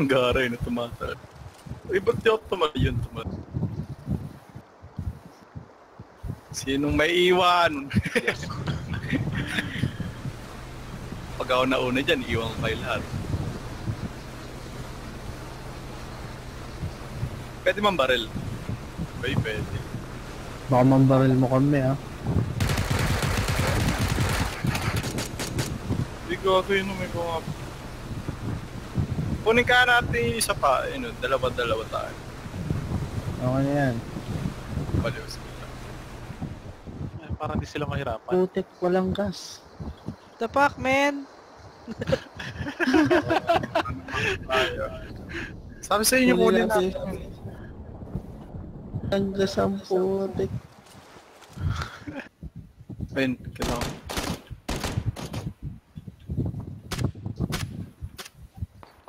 Garay na tumata. Uy, ba't di ako tumayon? Sinong may iwan? Yes. Pag ako nauna dyan, iwan ko kayo lahat. Pwede man baril. Uy, pwede. Baka mambaril mo kami Hindi ko ako yun may mga... Kunin ka natin isa pa, dalawa-dalawa tayo. Okay na yan. Baliw sila. Parang di sila mahirapan. Putik, walang gas. The fuck, man? Sabi sa inyo, kunin natin. Ang gas ang putik. Ayun, kailangan.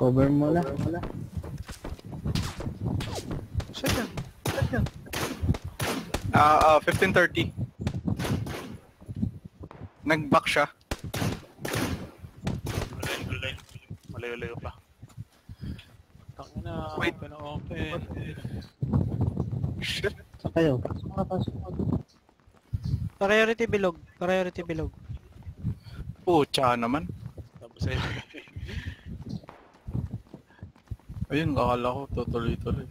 Cover mo na. Saan yan? 15:30. Nag-back siya. Malayo-layo pa. Tangina, Wait. open. Shit. Saan kayo? Priority bilog. Pucha naman. Tapos eh. Ayun, akala ko tutuloy-tuloy.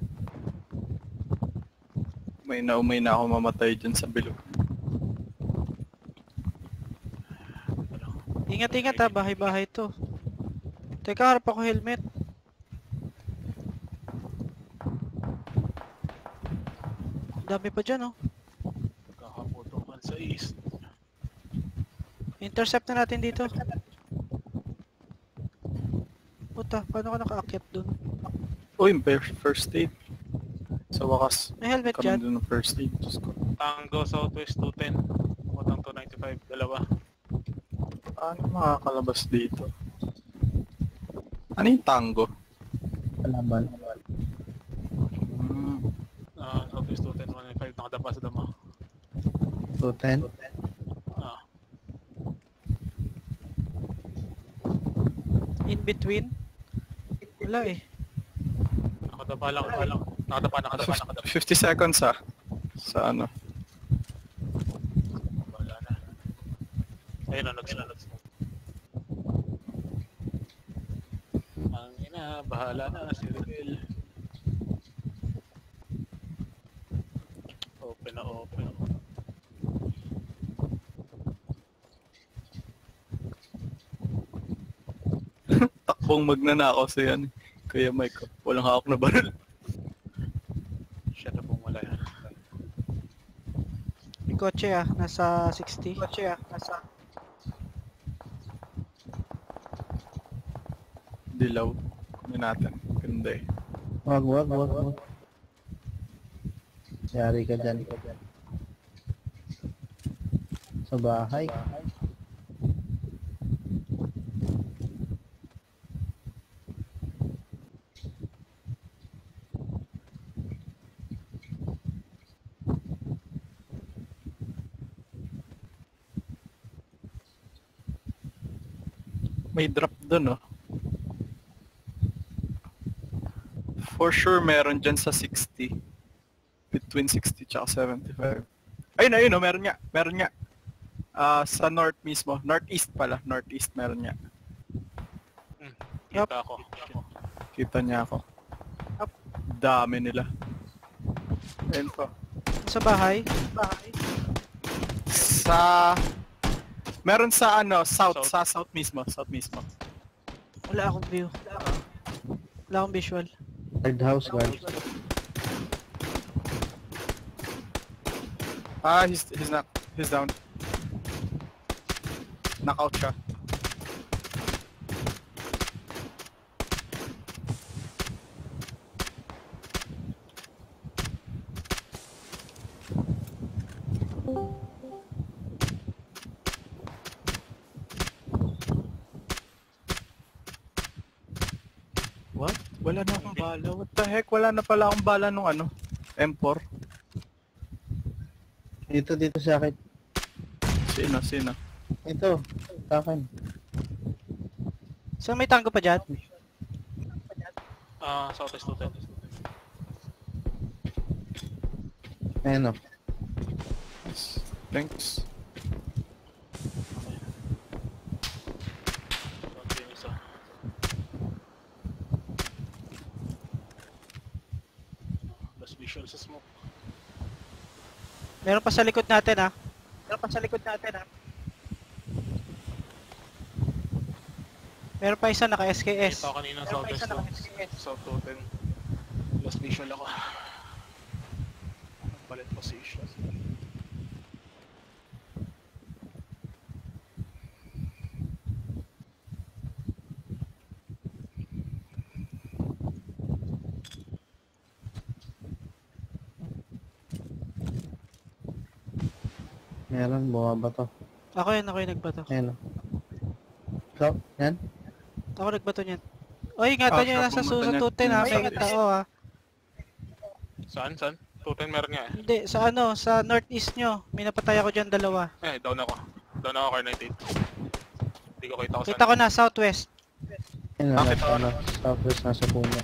May na ako mamatay dyan sa bilog. Ingat ha, bahay-bahay to. Teka, harap ako helmet. Dami pa dyan oh. Nagkakaputukan sa east. Intercept na natin dito. Puta, paano ka nakaakyat dun? Uy, first aid. Sa wakas, May helmet kami dyan. dun ng first aid. Diyos ko. Tango Southwest 210. Utang 295. Dalawa. Paano makakalabas dito? Ano yung tango? Palaban. Southwest 210, 195. Nakadapa sa dama. 210. Ah. In between? Wala eh. Nakadapa lang. Nakadapa. 50 seconds sa ano. Wala na. Ayun na, nag-smoke. Ang ina, bahala na si Rebel. Open na. Takbong magnanakaw sa yan. Kaya Mike, walang hawak na baril. Siya na pong wala yan. May kotse nasa 60. Dilaw. Kunin natin. Ganda eh. Wag. Yari ka dyan. Sa bahay. May drop dun For sure meron dyan sa 60. Between 60 tsaka 75. Ayun meron nga. Sa north mismo. Northeast pala. Northeast meron nga. Yup. Kita ako. Kita niya ako. Dami nila. Ayun po. Sa bahay? Meron sa south. Sa south mismo. Wala akong view. Wala akong visual. Third house guard. He's down. Knockout siya. What? Wala na akong bala. What the heck? Wala na pala akong bala nung M4. Dito sa akin. Sino? Ito. Sa akin. Saan may tango pa dyan? Southwest 210. Ayan o. Nice. Thanks. Okay, yung isa. Last visual sa smoke. Meron pa sa likod natin ah. Meron pa isa naka SKS. Kita ko kanina Southwest 2. South 210. Last visual ako. Palit position. Meron, bumabato. Ako yung nagbato. Ayan o. So, yan. Ako nagbato niyan. Oy, ingatan nyo sure, nasa pumunta niyan. susututin ha. May tao ha. Saan? 210 meron nga eh. Hindi, sa ano, sa northeast nyo. May napatay ako dyan dalawa. Down ako. Down ako Carnate 8. Hindi ko kita ko Kita ko na, southwest. Ayan o, Bakit? nasa ano. Southwest nasa puno.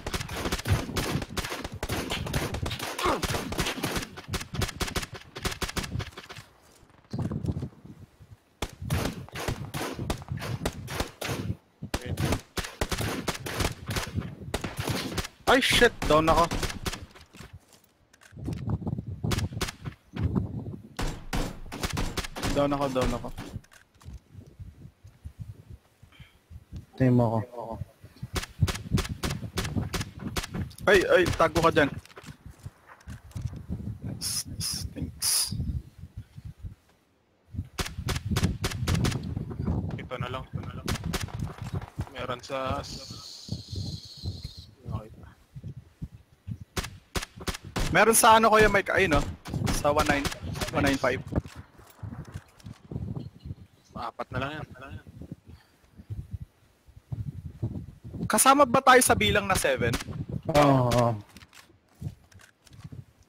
Ay shit, down ako. Down ako. Team ako. Ay, tago ka dyan. Nice, thanks. Ito na lang. Meron sa... Nakita. Meron sa ano Kuya Mike, ay no? Sa 195. Apat na lang yan. Kasama ba tayo sa bilang na 7? Oo.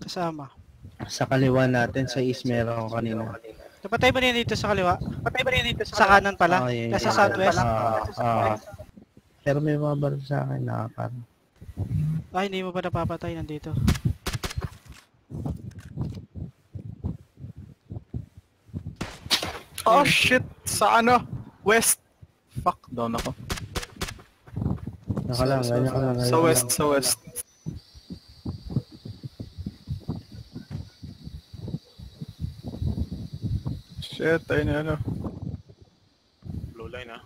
Kasama. Sa kaliwa natin, sa east meron ako kanina. Napatay ba niya dito sa kaliwa? Sa kanan pala? Yun, Nasa yun. southwest? Pero may mga baril sa akin na parang. Ay, hindi mo pa napapatay nandito. Oh shit! Sa ano? West. Fuck, down ako. Ganyan ka lang. Sa west. Shit, ayun na ano. Blue line ah.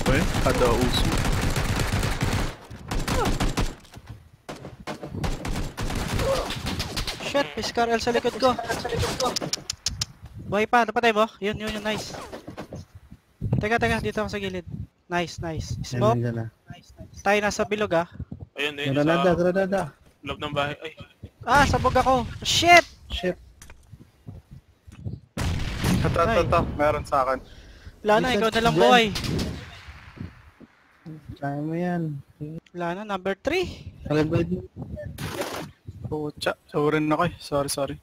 Uy, kada uso. Shit, may Scar L sa likod ko. Buhay pa, napatay mo? Yun, nice. Teka, dito ako sa gilid. Nice. Smoke. Yan na. Tayo nasa bilog ah. Ayun, Granada. loob ng bahay. Ay, Ah, sabog ako. Shit! Shit. Ito, meron sa akin. Wala na, ikaw na lang Dyan. buhay. Kaya mo yan. Wala na, number 3. Revive mo. Pucha, sorry na kayo. Sorry.